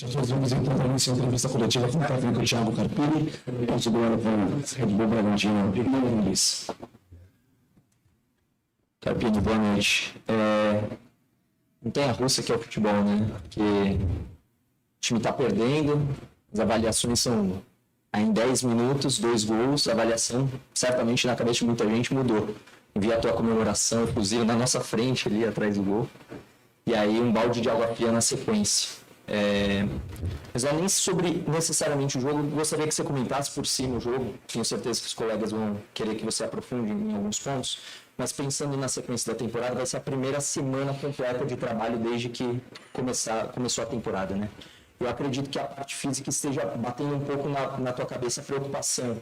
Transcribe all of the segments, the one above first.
Nós vamos então para a nossa entrevista coletiva com o técnico Thiago Carpini, agora para a Red Bull Bragantino. Carpini, boa noite. Montanha-russa que é o futebol, né? Porque o time está perdendo, as avaliações são em 10 minutos, 2 gols, a avaliação certamente na cabeça de muita gente mudou. Vi a tua comemoração, inclusive na nossa frente ali atrás do gol. E aí um balde de água fria na sequência. Mas não é nem sobre necessariamente o jogo, gostaria que você comentasse por cima o jogo, tenho certeza que os colegas vão querer que você aprofunde em alguns pontos, mas pensando na sequência da temporada, vai ser a primeira semana completa de trabalho desde que começou a temporada, né? Eu acredito que a parte física esteja batendo um pouco na tua cabeça a preocupação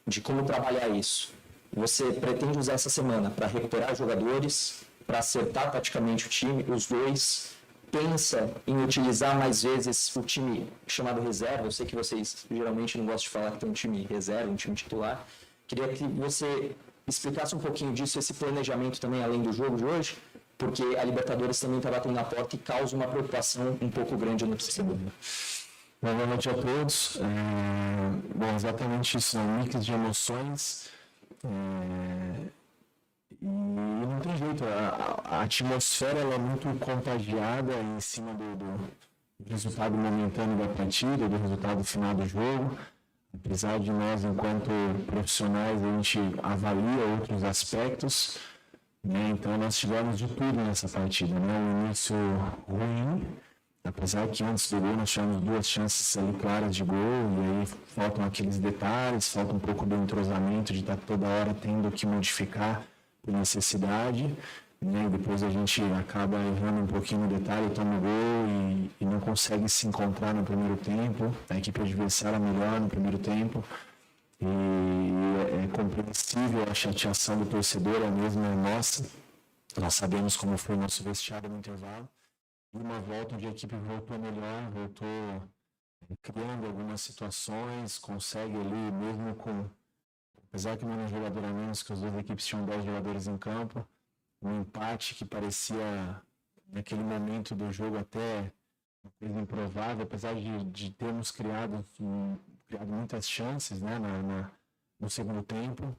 de como trabalhar isso. Você pretende usar essa semana para recuperar jogadores, para acertar taticamente o time, os dois? Pensa em utilizar mais vezes o time chamado reserva? Eu sei que vocês geralmente não gostam de falar que tem um time reserva, um time titular. Queria que você explicasse um pouquinho disso, esse planejamento também além do jogo de hoje, porque a Libertadores também está batendo na porta e causa uma preocupação um pouco grande no torcedor. Boa noite a todos. Bom, exatamente isso, é um mix de emoções. E não tem jeito, a atmosfera ela é muito contagiada em cima do resultado momentâneo da partida, do resultado final do jogo. Apesar de nós, enquanto profissionais, a gente avalia outros aspectos, né? Então nós tivemos de tudo nessa partida, né? Um início ruim, apesar que antes do gol nós tivemos 2 chances ali claras de gol, e aí faltam aqueles detalhes, falta um pouco do entrosamento de estar toda hora tendo que modificar por necessidade, né? Depois a gente acaba errando um pouquinho no detalhe, toma o gol e não consegue se encontrar no primeiro tempo. A equipe adversária melhor no primeiro tempo e é compreensível a chateação do torcedor, a mesma nossa. Nós sabemos como foi o nosso vestiário no intervalo. E uma volta onde a equipe voltou melhor, voltou criando algumas situações, consegue ali mesmo com... Apesar que não era um jogador a menos, que as duas equipes tinham 10 jogadores em campo, um empate que parecia, naquele momento do jogo, até uma coisa improvável, apesar de termos criado muitas chances, né, no segundo tempo.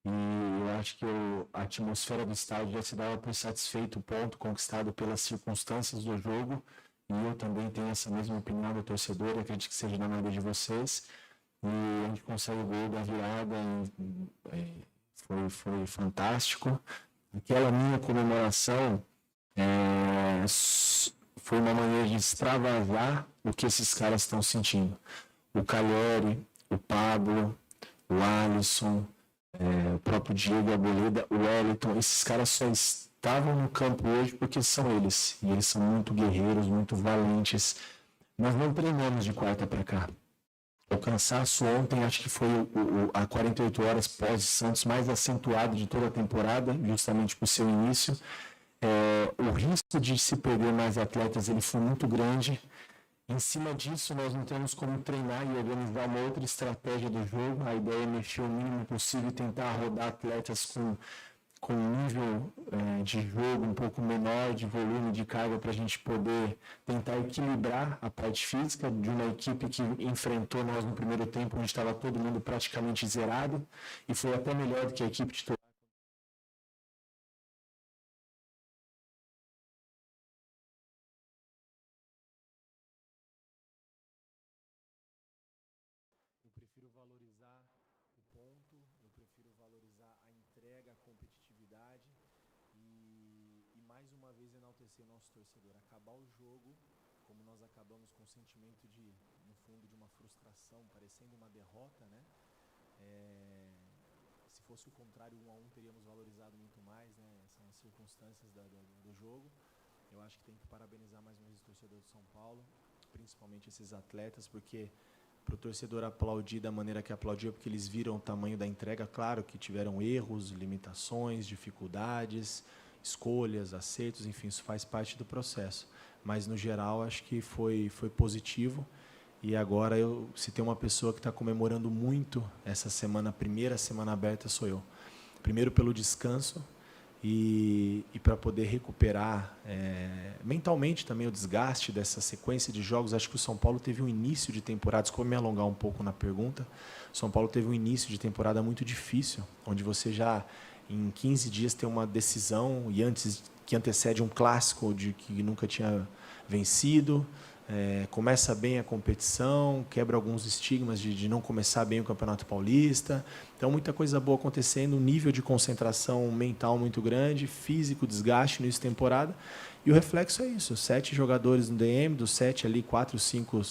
E eu acho que a atmosfera do estádio já se dava por satisfeito o ponto conquistado pelas circunstâncias do jogo. E eu também tenho essa mesma opinião do torcedor, acredito que seja na maioria de vocês. E a gente consegue o gol da virada, foi fantástico. Aquela minha comemoração foi uma maneira de extravasar o que esses caras estão sentindo. O Calheri, o Pablo, o Alisson, o próprio Diego Arboleda, o Wellington, esses caras só estavam no campo hoje porque são eles. E eles são muito guerreiros, muito valentes. Nós não treinamos de quarta para cá. O cansaço ontem, acho que foi a 48 horas pós-Santos mais acentuado de toda a temporada, justamente por seu início. O risco de se perder mais atletas ele foi muito grande. Em cima disso, nós não temos como treinar e organizar uma outra estratégia do jogo. A ideia é mexer o mínimo possível e tentar rodar atletas com nível de jogo um pouco menor, de volume de carga, para a gente poder tentar equilibrar a parte física de uma equipe que enfrentou nós no primeiro tempo, onde estava todo mundo praticamente zerado, e foi até melhor do que a equipe titular. Eu prefiro valorizar o ponto, eu prefiro valorizar a entrega, a competitividade. E mais uma vez enaltecer nosso torcedor, acabar o jogo como nós acabamos, com o sentimento no fundo, de uma frustração, parecendo uma derrota, né? Se fosse o contrário, 1-1, teríamos valorizado muito mais, né? São as circunstâncias do jogo. Eu acho que tem que parabenizar mais uma vez o torcedor de São Paulo, principalmente esses atletas, porque para o torcedor aplaudir da maneira que aplaudiu, porque eles viram o tamanho da entrega. Claro que tiveram erros, limitações, dificuldades, escolhas, acertos, enfim, isso faz parte do processo. Mas, no geral, acho que foi positivo. E agora, se tem uma pessoa que está comemorando muito essa semana, a primeira semana aberta, sou eu. Primeiro pelo descanso e para poder recuperar mentalmente também o desgaste dessa sequência de jogos. Acho que o São Paulo teve um início de temporada, desculpa me alongar um pouco na pergunta, o São Paulo teve um início de temporada muito difícil, onde você já em 15 dias tem uma decisão e antes que antecede um clássico de que nunca tinha vencido. Começa bem a competição, quebra alguns estigmas de não começar bem o Campeonato Paulista. Então, muita coisa boa acontecendo, um nível de concentração mental muito grande, físico, desgaste no início de temporada. E o reflexo é isso, 7 jogadores no DM, dos 7 ali, 4, 5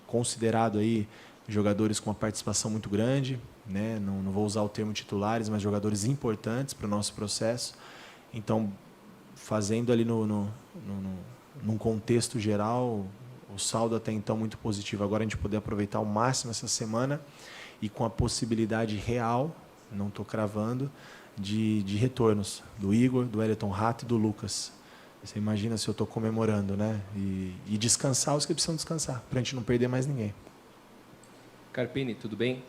considerados aí jogadores com uma participação muito grande, né? Não vou usar o termo titulares, mas jogadores importantes para o nosso processo. Então, fazendo ali num contexto geral, o saldo até então muito positivo. Agora a gente poder aproveitar ao máximo essa semana e com a possibilidade real, não estou cravando, de retornos do Igor, do Elton Rato e do Lucas. Você imagina se eu estou comemorando, né? E descansar os que precisam descansar, para a gente não perder mais ninguém. Carpini, tudo bem?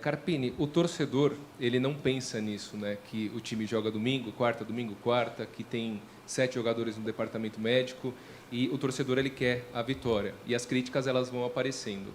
Carpini, o torcedor, ele não pensa nisso, né? Que o time joga domingo, quarta, que tem 7 jogadores no departamento médico e o torcedor ele quer a vitória. E as críticas elas vão aparecendo.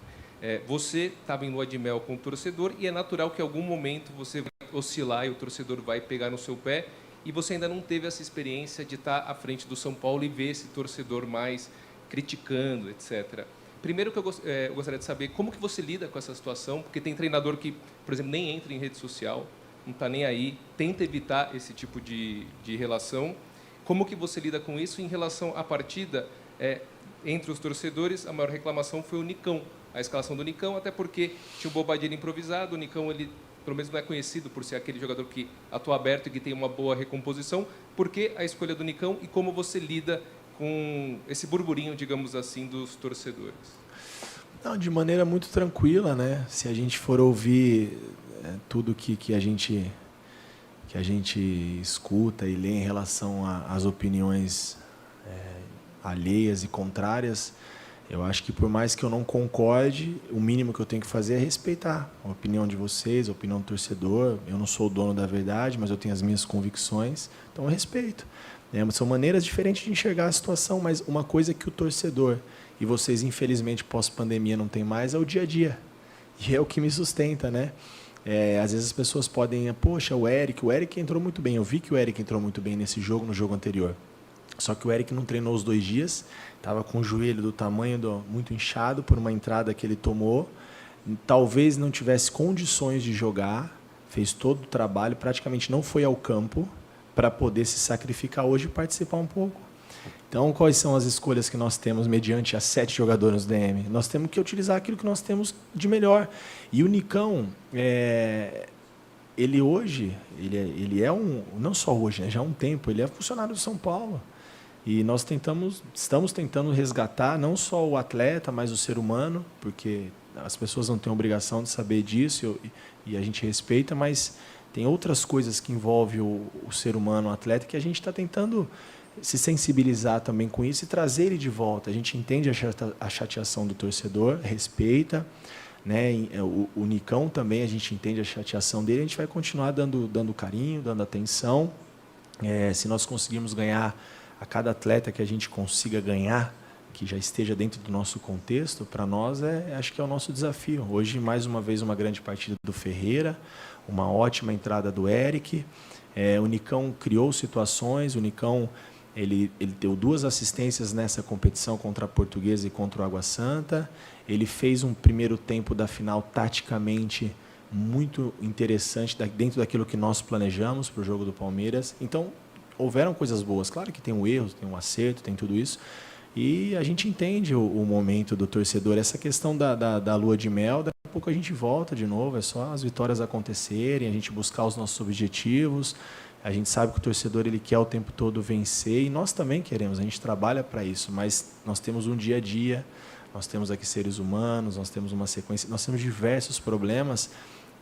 Você estava em lua de mel com o torcedor e é natural que em algum momento você vai oscilar e o torcedor vai pegar no seu pé e você ainda não teve essa experiência de estar à frente do São Paulo e ver esse torcedor mais criticando, etc. Primeiro que eu gostaria de saber como que você lida com essa situação, porque tem treinador que, por exemplo, nem entra em rede social, não está nem aí, tenta evitar esse tipo de relação. Como que você lida com isso em relação à partida? Entre os torcedores, a maior reclamação foi o Nicão, a escalação do Nicão, até porque tinha o Bobadilla improvisado, o Nicão, ele pelo menos não é conhecido por ser aquele jogador que atua aberto e que tem uma boa recomposição. Por que a escolha do Nicão e como você lida com esse burburinho, digamos assim, dos torcedores? Não, de maneira muito tranquila, né? Se a gente for ouvir tudo que a gente escuta e lê em relação às opiniões alheias e contrárias, eu acho que por mais que eu não concorde, o mínimo que eu tenho que fazer é respeitar a opinião de vocês, a opinião do torcedor. Eu não sou o dono da verdade, mas eu tenho as minhas convicções, então eu respeito. São maneiras diferentes de enxergar a situação, mas uma coisa que o torcedor, e vocês infelizmente pós-pandemia não tem mais, é o dia a dia. E é o que me sustenta, né? Às vezes as pessoas podem, poxa, o Eric entrou muito bem. Eu vi que o Eric entrou muito bem nesse jogo, no jogo anterior. Só que o Eric não treinou os 2 dias, estava com o joelho do tamanho muito inchado por uma entrada que ele tomou. Talvez não tivesse condições de jogar, fez todo o trabalho, praticamente não foi ao campo para poder se sacrificar hoje e participar um pouco. Então, quais são as escolhas que nós temos mediante as 7 jogadores do DM? Nós temos que utilizar aquilo que nós temos de melhor. E o Nicão, ele hoje, ele é não só hoje, né, já há um tempo, ele é funcionário do São Paulo. E nós estamos tentando resgatar não só o atleta, mas o ser humano, porque as pessoas não têm obrigação de saber disso e a gente respeita, mas tem outras coisas que envolvem o ser humano, o atleta, que a gente está tentando se sensibilizar também com isso e trazer ele de volta. A gente entende a chateação do torcedor, respeita, né? O Nicão também, a gente entende a chateação dele, a gente vai continuar dando carinho, dando atenção. Se nós conseguirmos ganhar a cada atleta que a gente consiga ganhar, que já esteja dentro do nosso contexto, para nós acho que é o nosso desafio. Hoje, mais uma vez, uma grande partida do Ferreira, uma ótima entrada do Eric. O Nicão criou situações, o Nicão ele deu 2 assistências nessa competição contra a Portuguesa e contra o Água Santa. Ele fez um primeiro tempo da final taticamente muito interessante, dentro daquilo que nós planejamos para o jogo do Palmeiras. Então, houveram coisas boas. Claro que tem um erro, tem um acerto, tem tudo isso. E a gente entende o momento do torcedor. Essa questão da lua de mel, daqui a pouco a gente volta de novo. É só as vitórias acontecerem, a gente buscar os nossos objetivos. A gente sabe que o torcedor ele quer o tempo todo vencer e nós também queremos. A gente trabalha para isso, mas nós temos um dia a dia. Nós temos aqui seres humanos, nós temos uma sequência, nós temos diversos problemas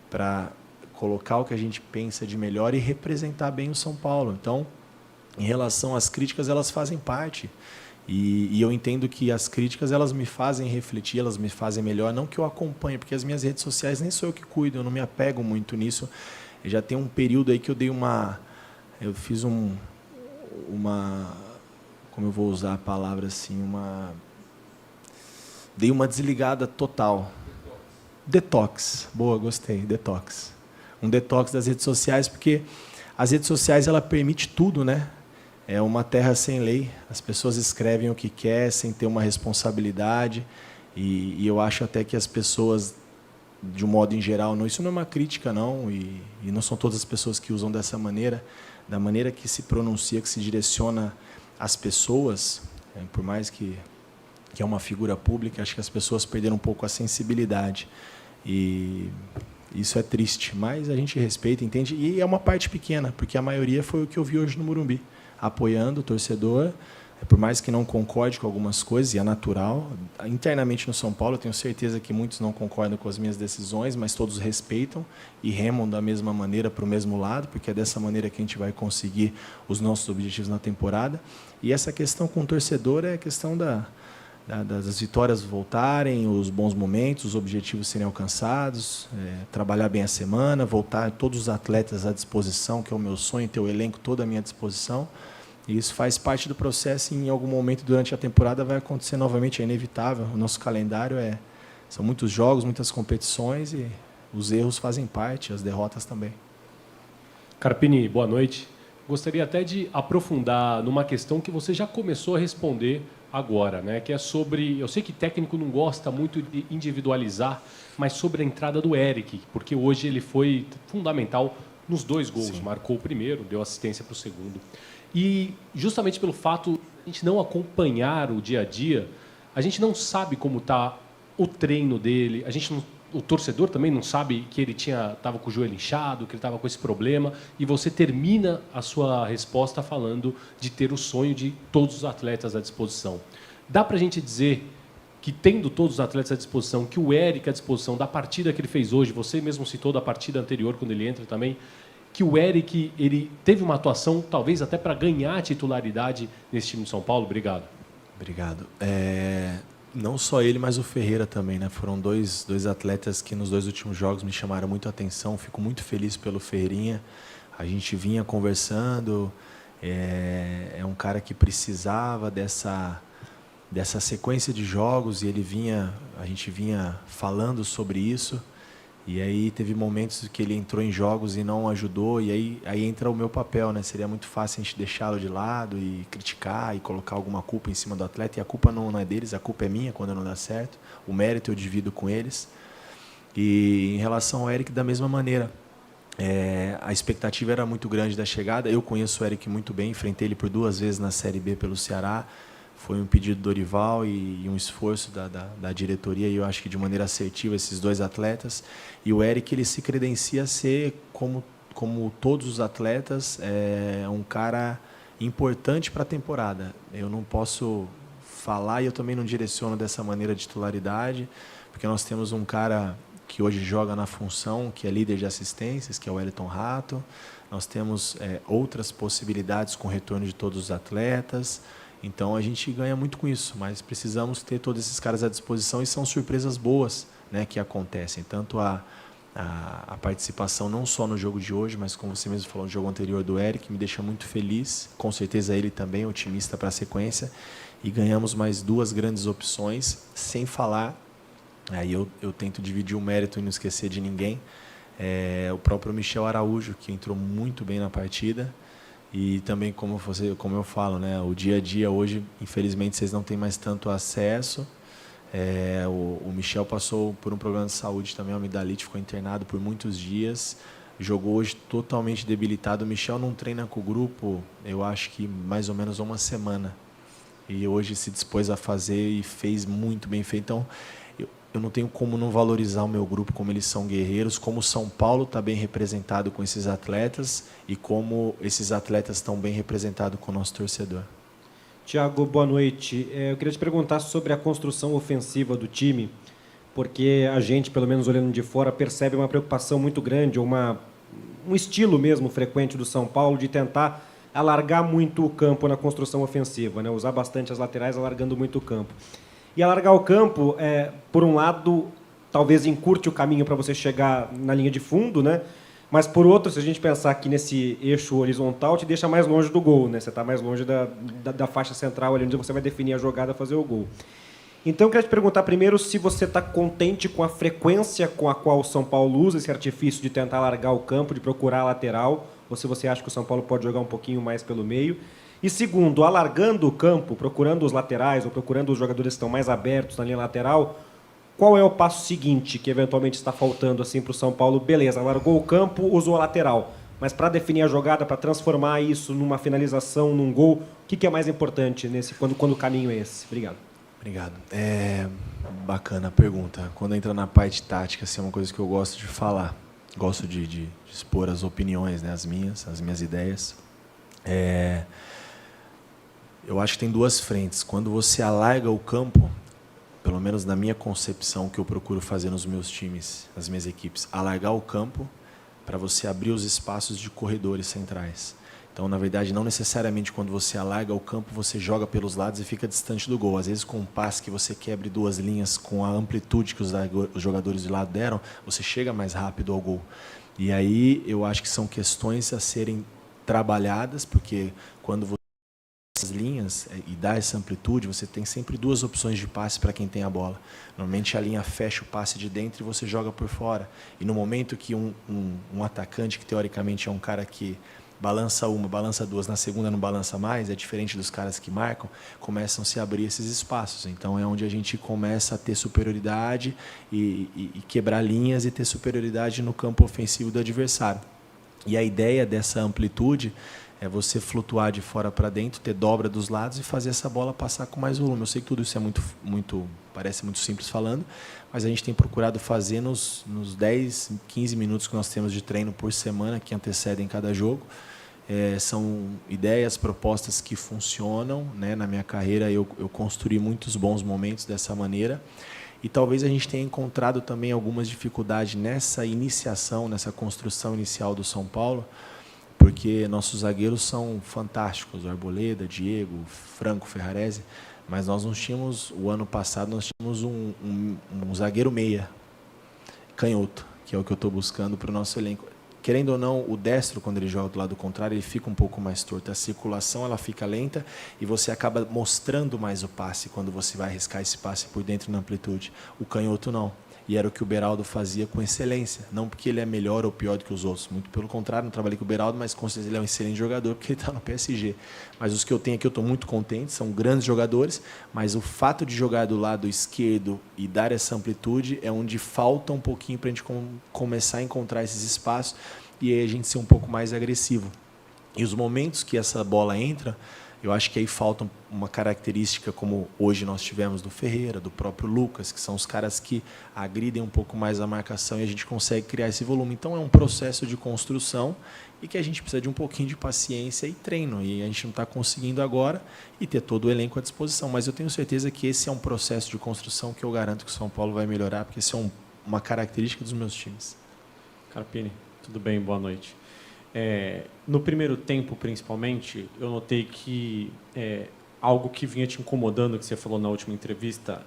para colocar o que a gente pensa de melhor e representar bem o São Paulo. Então, em relação às críticas, elas fazem parte. E eu entendo que as críticas elas me fazem refletir, elas me fazem melhor, não que eu acompanhe, porque as minhas redes sociais nem sou eu que cuido, eu não me apego muito nisso. Eu já tem um período aí que eu dei uma eu fiz como eu vou usar a palavra assim, dei uma desligada total. Detox. Boa, gostei, detox. Um detox das redes sociais, porque as redes sociais ela permite tudo, né? É uma terra sem lei. As pessoas escrevem o que quer sem ter uma responsabilidade. E eu acho até que as pessoas, de um modo em geral, isso não é uma crítica, não, e não são todas as pessoas que usam dessa maneira, da maneira que se pronuncia, que se direciona às pessoas, por mais que é uma figura pública, acho que as pessoas perderam um pouco a sensibilidade. E isso é triste, mas a gente respeita, entende? E é uma parte pequena, porque a maioria foi o que eu vi hoje no Morumbi, apoiando o torcedor, por mais que não concorde com algumas coisas, e é natural. Internamente no São Paulo, eu tenho certeza que muitos não concordam com as minhas decisões, mas todos respeitam e remam da mesma maneira para o mesmo lado, porque é dessa maneira que a gente vai conseguir os nossos objetivos na temporada. E essa questão com o torcedor é a questão das vitórias voltarem, os bons momentos, os objetivos serem alcançados, trabalhar bem a semana, voltar todos os atletas à disposição, que é o meu sonho, ter o elenco todo à minha disposição. E isso faz parte do processo e em algum momento durante a temporada vai acontecer novamente, é inevitável. O nosso calendário são muitos jogos, muitas competições e os erros fazem parte, as derrotas também. Carpini, boa noite. Gostaria até de aprofundar numa questão que você já começou a responder agora, né? Que é sobre, eu sei que técnico não gosta muito de individualizar, mas sobre a entrada do Eric, porque hoje ele foi fundamental nos 2 gols. Sim. Marcou o primeiro, deu assistência para o segundo. E justamente pelo fato de a gente não acompanhar o dia a dia, a gente não sabe como está o treino dele, o torcedor também não sabe que ele estava com o joelho inchado, que ele estava com esse problema, e você termina a sua resposta falando de ter o sonho de todos os atletas à disposição. Dá para a gente dizer que, tendo todos os atletas à disposição, que o Eric à disposição da partida que ele fez hoje, você mesmo citou da partida anterior, quando ele entra também, que o Eric ele teve uma atuação, talvez até para ganhar a titularidade nesse time de São Paulo? Obrigado. Obrigado. Não só ele, mas o Ferreira também, né? Foram dois atletas que nos 2 últimos jogos me chamaram muito a atenção. Fico muito feliz pelo Ferreirinha. A gente vinha conversando. É um cara que precisava dessa sequência de jogos e a gente vinha falando sobre isso. E aí teve momentos que ele entrou em jogos e não ajudou, e aí entra o meu papel, né? Seria muito fácil a gente deixá-lo de lado e criticar e colocar alguma culpa em cima do atleta, e a culpa não é deles, a culpa é minha quando não dá certo, o mérito eu divido com eles. E em relação ao Eric, da mesma maneira, a expectativa era muito grande da chegada. Eu conheço o Eric muito bem, enfrentei ele por 2 vezes na Série B pelo Ceará. Foi um pedido do Dorival e um esforço da diretoria, e eu acho que de maneira assertiva, esses 2 atletas. E o Eric, ele se credencia a ser, como todos os atletas, um cara importante para a temporada. Eu não posso falar e eu também não direciono dessa maneira de titularidade, porque nós temos um cara que hoje joga na função, que é líder de assistências, que é o Wellington Rato. Nós temos outras possibilidades com o retorno de todos os atletas. Então a gente ganha muito com isso, mas precisamos ter todos esses caras à disposição, e são surpresas boas, né, que acontecem. Tanto a participação não só no jogo de hoje, mas como você mesmo falou, no jogo anterior do Eric, me deixa muito feliz. Com certeza ele também, otimista para a sequência. E ganhamos mais 2 grandes opções, sem falar, aí eu tento dividir o mérito e não esquecer de ninguém, o próprio Michel Araújo, que entrou muito bem na partida. E também, como eu falo, né, o dia a dia hoje, infelizmente, vocês não têm mais tanto acesso. O Michel passou por um problema de saúde também, amidalite, ficou internado por muitos dias. Jogou hoje totalmente debilitado. O Michel não treina com o grupo, eu acho que mais ou menos 1 semana. E hoje se dispôs a fazer e fez muito bem feito. Então, eu não tenho como não valorizar o meu grupo, como eles são guerreiros, como o São Paulo está bem representado com esses atletas e como esses atletas estão bem representados com o nosso torcedor. Tiago, boa noite. Eu queria te perguntar sobre a construção ofensiva do time, porque a gente, pelo menos olhando de fora, percebe uma preocupação muito grande, um estilo mesmo frequente do São Paulo de tentar alargar muito o campo na construção ofensiva, né? Usar bastante as laterais, alargando muito o campo. E alargar o campo, por um lado, talvez encurte o caminho para você chegar na linha de fundo, né? Mas, por outro, se a gente pensar aqui nesse eixo horizontal, te deixa mais longe do gol, né? Você está mais longe da faixa central, ali onde você vai definir a jogada, fazer o gol. Então, eu queria te perguntar primeiro se você está contente com a frequência com a qual o São Paulo usa esse artifício de tentar largar o campo, de procurar a lateral, ou se você acha que o São Paulo pode jogar um pouquinho mais pelo meio. E segundo, alargando o campo, procurando os laterais ou procurando os jogadores que estão mais abertos na linha lateral, qual é o passo seguinte que eventualmente está faltando assim, para o São Paulo? Beleza, largou o campo, usou a lateral. Mas para definir a jogada, para transformar isso numa finalização, num gol, o que é mais importante quando o caminho é esse? Obrigado. Obrigado. Bacana a pergunta. Quando entra na parte tática, assim, é uma coisa que eu gosto de falar. Gosto de expor as opiniões, né, as minhas ideias. Eu acho que tem duas frentes. Quando você alarga o campo, pelo menos na minha concepção, que eu procuro fazer nos meus times, nas minhas equipes, alargar o campo para você abrir os espaços de corredores centrais. Então, na verdade, não necessariamente quando você alarga o campo, você joga pelos lados e fica distante do gol. Às vezes, com um passe que você quebre duas linhas com a amplitude que os jogadores de lado deram, você chega mais rápido ao gol. E aí, eu acho que são questões a serem trabalhadas, porque quando você essas linhas e dá essa amplitude, você tem sempre duas opções de passe para quem tem a bola. Normalmente a linha fecha o passe de dentro e você joga por fora. E no momento que um atacante, que teoricamente é um cara que balança uma, balança duas, na segunda não balança mais, é diferente dos caras que marcam, começam a se abrir esses espaços. Então é onde a gente começa a ter superioridade e quebrar linhas e ter superioridade no campo ofensivo do adversário. E a ideia dessa amplitude é você flutuar de fora para dentro, ter dobra dos lados e fazer essa bola passar com mais volume. Eu sei que tudo isso é parece muito simples falando, mas a gente tem procurado fazer nos 10, 15 minutos que nós temos de treino por semana, que antecedem cada jogo. São ideias, propostas que funcionam, né? Na minha carreira eu construí muitos bons momentos dessa maneira. E talvez a gente tenha encontrado também algumas dificuldades nessa iniciação, nessa construção inicial do São Paulo, porque nossos zagueiros são fantásticos, o Arboleda, Diego, Franco, Ferrarese, mas nós não tínhamos, o ano passado, nós tínhamos um zagueiro meia, canhoto, que é o que eu estou buscando para o nosso elenco. Querendo ou não, o destro, quando ele joga do lado contrário, ele fica um pouco mais torto. A circulação ela fica lenta e você acaba mostrando mais o passe quando você vai arriscar esse passe por dentro na amplitude. O canhoto não. E era o que o Beraldo fazia com excelência. Não porque ele é melhor ou pior do que os outros. Muito pelo contrário, não trabalhei com o Beraldo, mas com certeza ele é um excelente jogador porque ele está no PSG. Mas os que eu tenho aqui eu estou muito contente, são grandes jogadores, mas o fato de jogar do lado esquerdo e dar essa amplitude é onde falta um pouquinho para a gente começar a encontrar esses espaços e aí a gente ser um pouco mais agressivo. E os momentos que essa bola entra, eu acho que aí falta uma característica como hoje nós tivemos do Ferreira, do próprio Lucas, que são os caras que agridem um pouco mais a marcação e a gente consegue criar esse volume. Então é um processo de construção e que a gente precisa de um pouquinho de paciência e treino. E a gente não está conseguindo agora e ter todo o elenco à disposição. Mas eu tenho certeza que esse é um processo de construção que eu garanto que o São Paulo vai melhorar, porque isso é uma característica dos meus times. Carpini, tudo bem? Boa noite. No primeiro tempo, principalmente, eu notei que algo que vinha te incomodando, que você falou na última entrevista,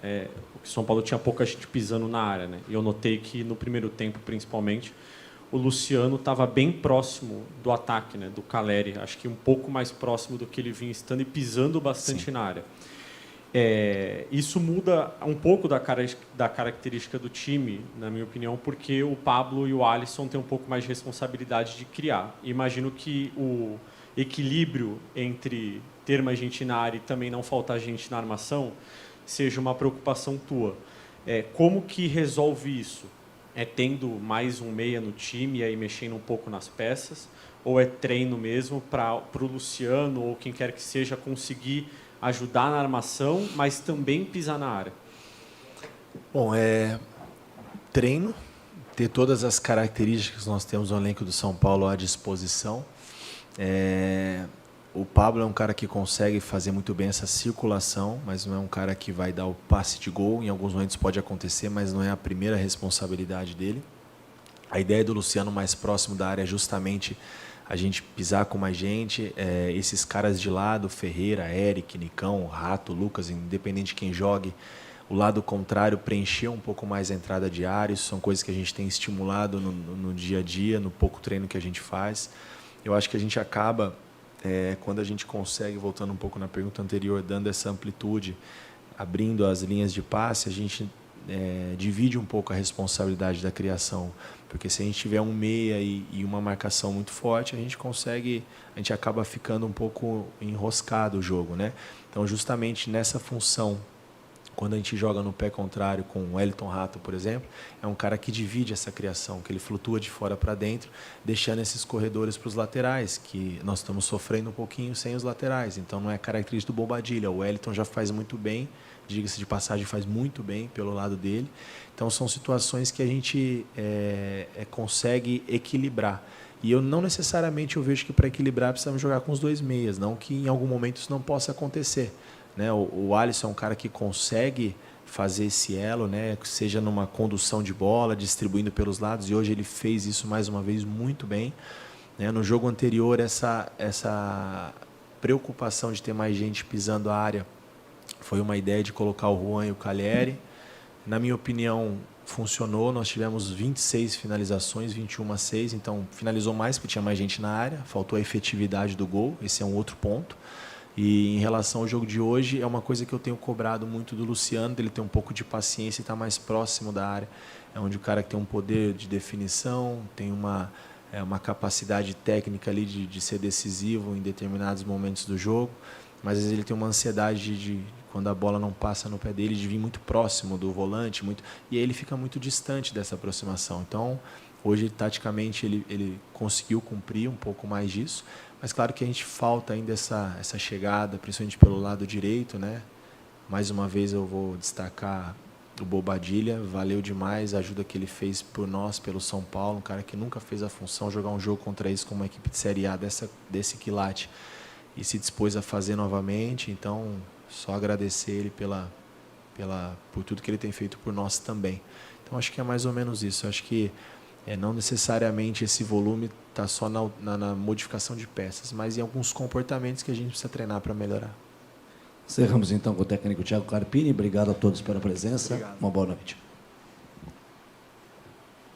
o que o São Paulo tinha pouca gente pisando na área, né? E eu notei que no primeiro tempo, principalmente, o Luciano estava bem próximo do ataque, né? Do Calleri, acho que um pouco mais próximo do que ele vinha estando e pisando bastante na área. Isso muda um pouco da característica do time, na minha opinião, porque o Pablo e o Alisson têm um pouco mais de responsabilidade de criar. Imagino que o equilíbrio entre ter mais gente na área e também não faltar gente na armação seja uma preocupação tua. Como que resolve isso? Tendo mais um meia no time e aí mexendo um pouco nas peças? Ou é treino mesmo para o Luciano ou quem quer que seja conseguir ajudar na armação, mas também pisar na área? Bom, treino, ter todas as características que nós temos no elenco do São Paulo à disposição. O Pablo é um cara que consegue fazer muito bem essa circulação, mas não é um cara que vai dar o passe de gol. Em alguns momentos pode acontecer, mas não é a primeira responsabilidade dele. A ideia do Luciano mais próximo da área é justamente a gente pisar com mais gente, esses caras de lado, Ferreira, Eric, Nicão, Rato, Lucas, independente de quem jogue, o lado contrário preencher um pouco mais a entrada de área. Isso são coisas que a gente tem estimulado no dia a dia, no pouco treino que a gente faz. Eu acho que a gente acaba, quando a gente consegue, voltando um pouco na pergunta anterior, dando essa amplitude, abrindo as linhas de passe, a gente divide um pouco a responsabilidade da criação. Porque se a gente tiver um meia e uma marcação muito forte, a gente acaba ficando um pouco enroscado o jogo, né? Então, justamente nessa função, quando a gente joga no pé contrário com o Wellington Rato, por exemplo, é um cara que divide essa criação, que ele flutua de fora para dentro, deixando esses corredores para os laterais, que nós estamos sofrendo um pouquinho sem os laterais. Então, não é característica do Bobadilla. O Wellington já faz muito bem, diga-se de passagem, faz muito bem pelo lado dele. Então, são situações que a gente consegue equilibrar. E eu não necessariamente vejo que para equilibrar precisamos jogar com os dois meias, não que em algum momento isso não possa acontecer. Né? O Alisson é um cara que consegue fazer esse elo, né? Seja numa condução de bola, distribuindo pelos lados, e hoje ele fez isso mais uma vez muito bem. Né? No jogo anterior, essa preocupação de ter mais gente pisando a área foi uma ideia de colocar o Juan e o Calheri. Na minha opinião, funcionou. Nós tivemos 26 finalizações, 21-6, então finalizou mais porque tinha mais gente na área, faltou a efetividade do gol, esse é um outro ponto. E em relação ao jogo de hoje, é uma coisa que eu tenho cobrado muito do Luciano, dele ter um pouco de paciência e estar mais próximo da área. É onde o cara que tem um poder de definição, tem uma capacidade técnica ali de ser decisivo em determinados momentos do jogo, mas às vezes ele tem uma ansiedade de quando a bola não passa no pé dele, de vir muito próximo do volante, e aí ele fica muito distante dessa aproximação. Então, hoje, taticamente, ele conseguiu cumprir um pouco mais disso, mas claro que a gente falta ainda essa chegada, principalmente pelo lado direito, né? Mais uma vez eu vou destacar o Bobadilla, valeu demais a ajuda que ele fez por nós, pelo São Paulo, um cara que nunca fez a função, jogar um jogo contra isso com uma equipe de Série A desse quilate, e se dispôs a fazer novamente. Então, só agradecer ele por tudo que ele tem feito por nós também. Então, acho que é mais ou menos isso. Acho que não necessariamente esse volume está só na modificação de peças, mas em alguns comportamentos que a gente precisa treinar para melhorar. Encerramos então com o técnico Thiago Carpini. Obrigado a todos pela presença. Obrigado. Uma boa noite.